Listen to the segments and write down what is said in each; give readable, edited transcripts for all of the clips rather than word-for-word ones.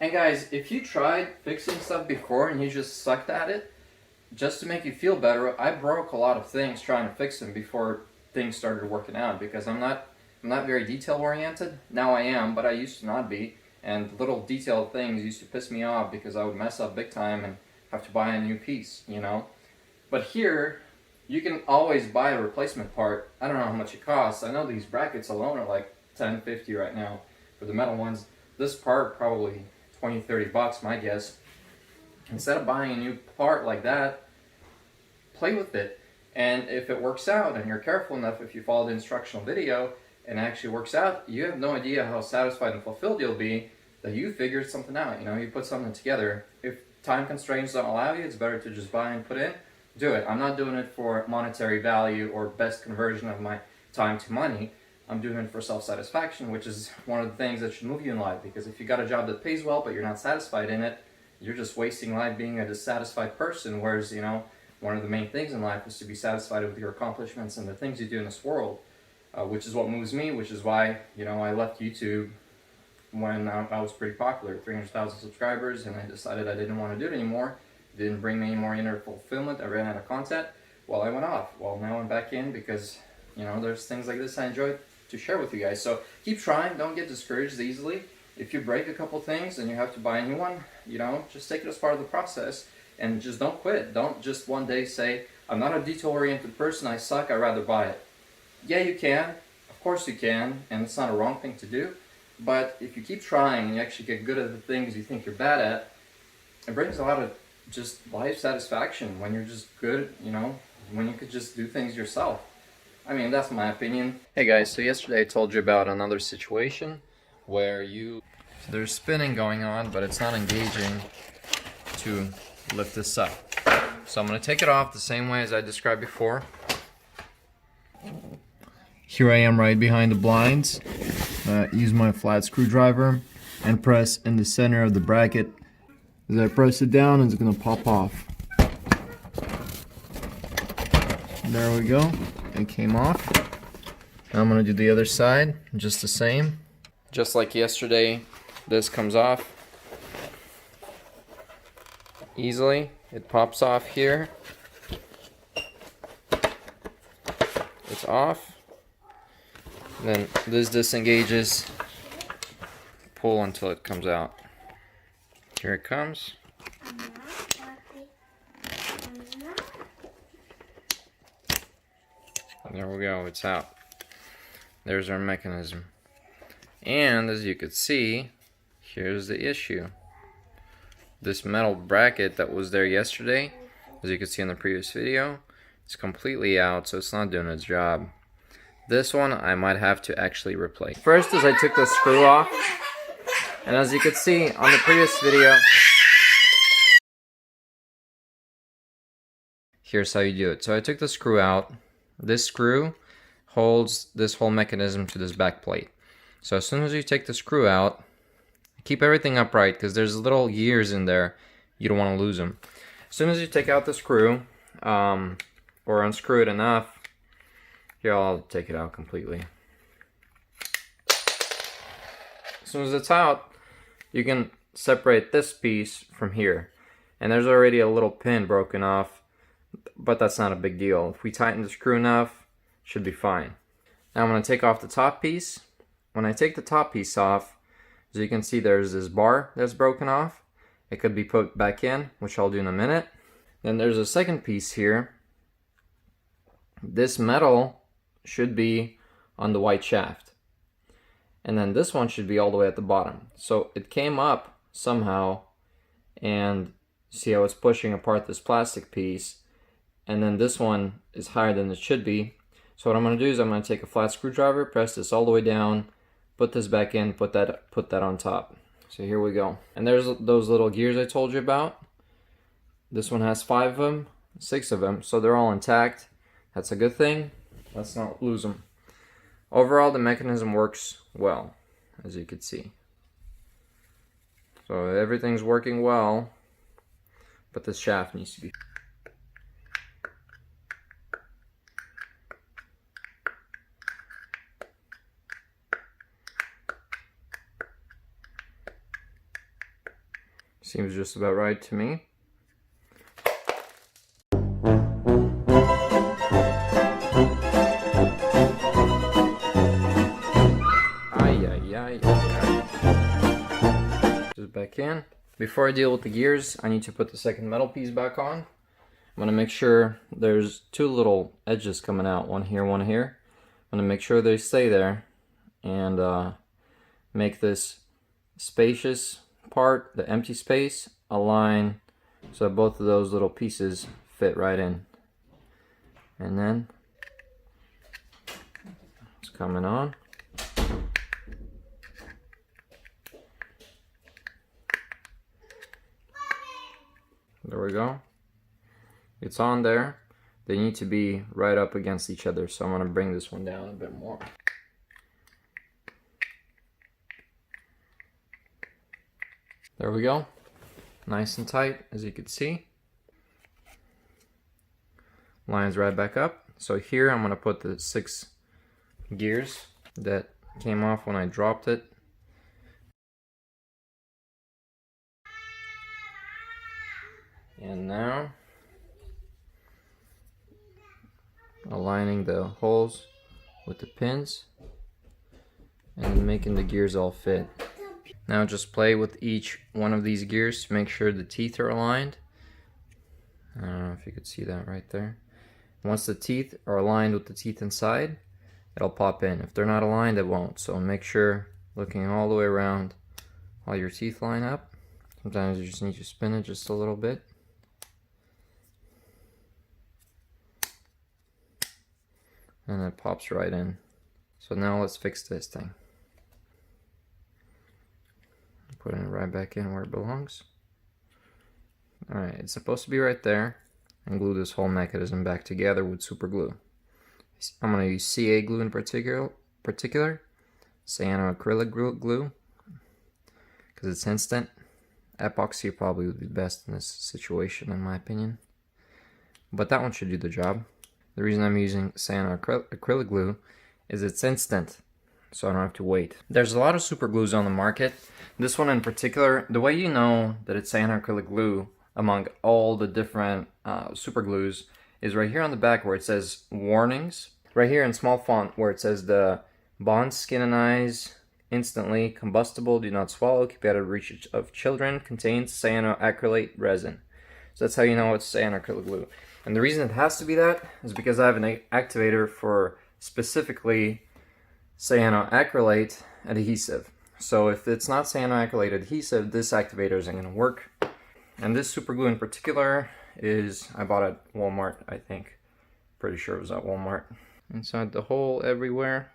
And guys, if you tried fixing stuff before and you just sucked at it, just to make you feel better, I broke a lot of things trying to fix them before things started working out because I'm not very detail oriented. Now I am, but I used to not be. And little detailed things used to piss me off because I would mess up big time and have to buy a new piece, you know? But here, you can always buy a replacement part. I don't know how much it costs. I know these brackets alone are like $10.50 right now for the metal ones. This part probably $20-30, my guess. Instead of buying a new part like that, play with it. And if it works out and you're careful enough, if you follow the instructional video and it actually works out, you have no idea how satisfied and fulfilled you'll be that you figured something out. You know, you put something together. If time constraints don't allow you, it's better to just buy and put in. Do it. I'm not doing it for monetary value or best conversion of my time to money. I'm doing it for self-satisfaction, which is one of the things that should move you in life. Because if you got a job that pays well but you're not satisfied in it, you're just wasting life being a dissatisfied person. Whereas, you know, one of the main things in life is to be satisfied with your accomplishments and the things you do in this world, which is what moves me, which is why, you know, I left YouTube when I was pretty popular, 300,000 subscribers, and I decided I didn't want to do it anymore. It didn't bring me any more inner fulfillment. I ran out of content. Well, I went off. Well, now I'm back in because, you know, there's things like this I enjoy to share with you guys. So keep trying. Don't get discouraged easily. If you break a couple things and you have to buy a new one, you know, just take it as part of the process and just don't quit. Don't just one day say, I'm not a detail-oriented person, I suck, I'd rather buy it. Yeah, you can. Of course you can, and it's not a wrong thing to do. But if you keep trying and you actually get good at the things you think you're bad at, it brings a lot of just life satisfaction when you're just good, you know, when you could just do things yourself. I mean, that's my opinion. Hey guys, so yesterday I told you about another situation where there's spinning going on, but it's not engaging to lift this up. So I'm going to take it off the same way as I described before. Here I am right behind the blinds. Use my flat screwdriver and press in the center of the bracket. As I press it down, it's going to pop off. There we go. It came off. Now I'm going to do the other side, just the same. Just like yesterday, this comes off easily. It pops off here. It's off. Then this disengages. Pull until it comes out. Here it comes. There we go, it's out. There's our mechanism. And as you could see, here's the issue. This metal bracket that was there yesterday, as you could see in the previous video, it's completely out, so it's not doing its job. This one I might have to actually replace. First is I took the screw off, and as you could see on the previous video, here's how you do it. So I took the screw out. This screw holds this whole mechanism to this back plate. So as soon as you take the screw out, keep everything upright because there's little gears in there. You don't want to lose them. As soon as you take out the screw, or unscrew it enough, here I'll take it out completely. As soon as it's out, you can separate this piece from here. And there's already a little pin broken off, but that's not a big deal. If we tighten the screw enough, it should be fine. Now I'm going to take off the top piece. When I take the top piece off, as you can see, there's this bar that's broken off. It could be put back in, which I'll do in a minute. Then there's a second piece here. This metal should be on the white shaft. And then this one should be all the way at the bottom. So it came up somehow, and see how it's pushing apart this plastic piece. And then this one is higher than it should be. So what I'm going to do is I'm going to take a flat screwdriver, press this all the way down, put this back in, put that on top. So here we go. And there's those little gears I told you about. This one has 5 of them, 6 of them, so they're all intact. That's a good thing. Let's not lose them. Overall, the mechanism works well, as you can see. So everything's working well, but this shaft needs to be. Seems just about right to me. Just back in. Before I deal with the gears, I need to put the second metal piece back on. I'm gonna make sure there's two little edges coming out, one here, one here. I'm gonna make sure they stay there and make this spacious part, the empty space, align so both of those little pieces fit right in. And then it's coming on. There we go. It's on there. They need to be right up against each other, so I'm going to bring this one down a bit more. There we go. Nice and tight, as you can see. Lines right back up. So here I'm going to put the 6 gears that came off when I dropped it. And now, aligning the holes with the pins and making the gears all fit. Now just play with each one of these gears to make sure the teeth are aligned. I don't know if you could see that right there. Once the teeth are aligned with the teeth inside, it'll pop in. If they're not aligned, it won't. So make sure, looking all the way around, all your teeth line up. Sometimes you just need to spin it just a little bit. And it pops right in. So now let's fix this thing. Putting it right back in where it belongs. Alright, it's supposed to be right there. And glue this whole mechanism back together with super glue. I'm going to use CA glue in particular, cyanoacrylic glue, because it's instant. Epoxy probably would be best in this situation, in my opinion. But that one should do the job. The reason I'm using cyanoacrylic glue is it's instant, so I don't have to wait. There's a lot of super glues on the market. This one in particular, the way you know that it's cyanoacrylic glue among all the different super glues is right here on the back where it says warnings. Right here in small font where it says the bonds skin and eyes instantly, combustible, do not swallow, keep out of reach of children, contains cyanoacrylate resin. So that's how you know it's cyanoacrylic glue. And the reason it has to be that is because I have an activator for specifically cyanoacrylate adhesive. So if it's not cyanoacrylate adhesive, this activator isn't going to work. And this super glue in particular is, I bought at Walmart, I think. Pretty sure it was at Walmart. Inside the hole everywhere.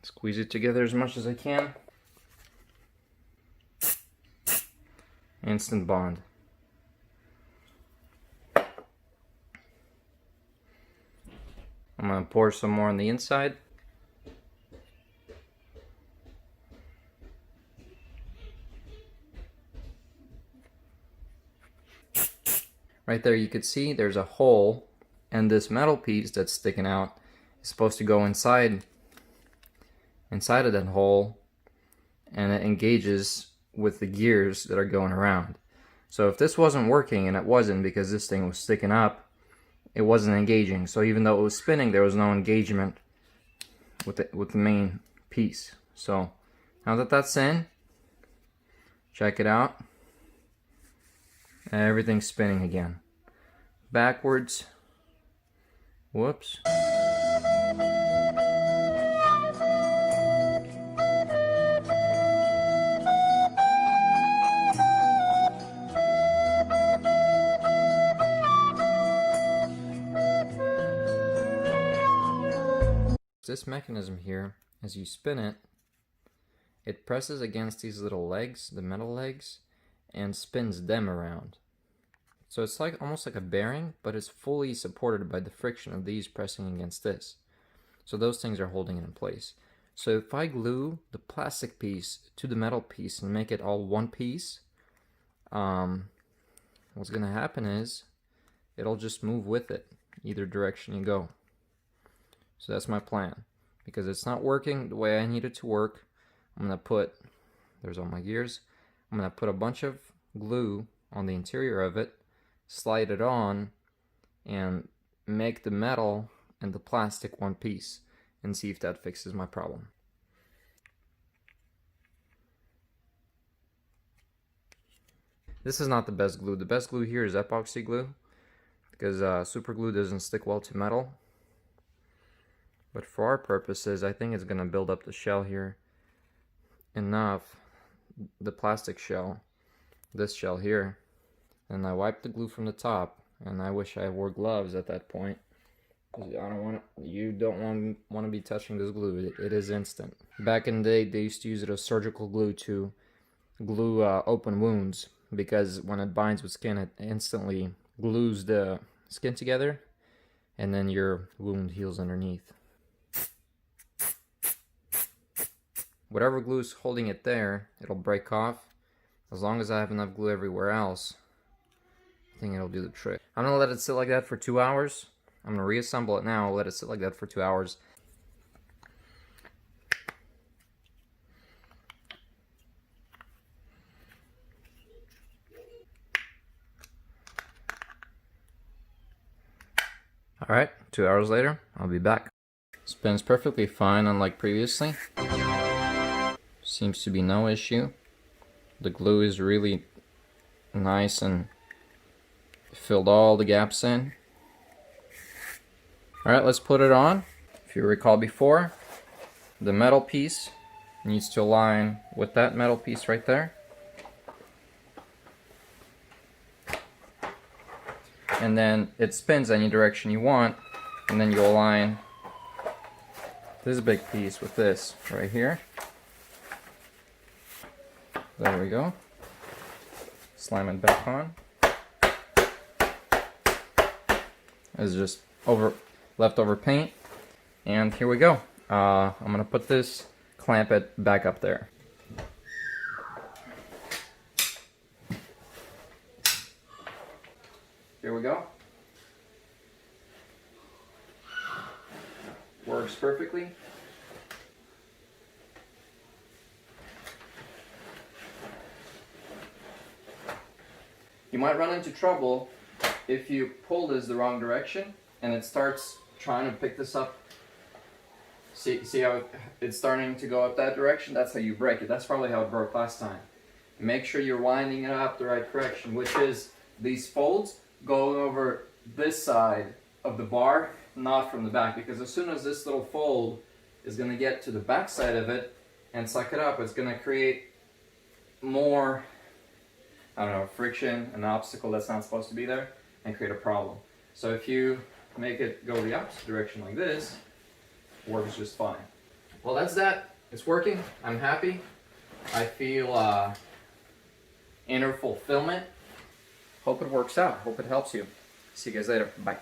Squeeze it together as much as I can. Instant bond. I'm going to pour some more on the inside. Right there you could see there's a hole, and this metal piece that's sticking out is supposed to go inside of that hole, and it engages with the gears that are going around. So if this wasn't working, and it wasn't because this thing was sticking up, it wasn't engaging. So even though it was spinning, there was no engagement with the main piece. So now that that's in, check it out. Everything's spinning again. Backwards. Whoops. This mechanism here, as you spin it, it presses against these little legs, the metal legs, and spins them around. So it's like almost like a bearing, but it's fully supported by the friction of these pressing against this. So those things are holding it in place. So if I glue the plastic piece to the metal piece and make it all one piece, what's going to happen is it'll just move with it, either direction you go. So that's my plan. because it's not working the way I need it to work. I'm gonna put, there's all my gears. I'm gonna put a bunch of glue on the interior of it, slide it on, and make the metal and the plastic one piece, and see if that fixes my problem. This is not the best glue. The best glue here is epoxy glue, because super glue doesn't stick well to metal. But for our purposes, I think it's gonna build up the shell here enough, the plastic shell, this shell here. And I wiped the glue from the top, and I wish I wore gloves at that point, because you don't want to be touching this glue. It is instant. Back in the day, they used to use it as surgical glue to glue open wounds, because when it binds with skin, it instantly glues the skin together, and then your wound heals underneath. Whatever glue is holding it there, it'll break off. As long as I have enough glue everywhere else, I think it'll do the trick. I'm gonna let it sit like that for 2 hours. I'm gonna reassemble it now, let it sit like that for 2 hours. Alright, 2 hours later, I'll be back. Spins perfectly fine, unlike previously. Seems to be no issue. The glue is really nice and filled all the gaps in. Alright, let's put it on. If you recall before, the metal piece needs to align with that metal piece right there. And then it spins any direction you want, and then you align this big piece with this right here. There we go. Slime it back on. It's just leftover paint, and here we go. I'm gonna put this, clamp it back up there. Here we go. Works perfectly. You might run into trouble if you pull this the wrong direction and it starts trying to pick this up. See how it's starting to go up that direction? That's how you break it. That's probably how it broke last time. Make sure you're winding it up the right direction, which is these folds going over this side of the bar, not from the back, because as soon as this little fold is going to get to the back side of it and suck it up, it's going to create more, I don't know, friction, an obstacle that's not supposed to be there, and create a problem. So if you make it go the opposite direction like this, it works just fine. Well, that's that. It's working. I'm happy. I feel inner fulfillment. Hope it works out. Hope it helps you. See you guys later. Bye.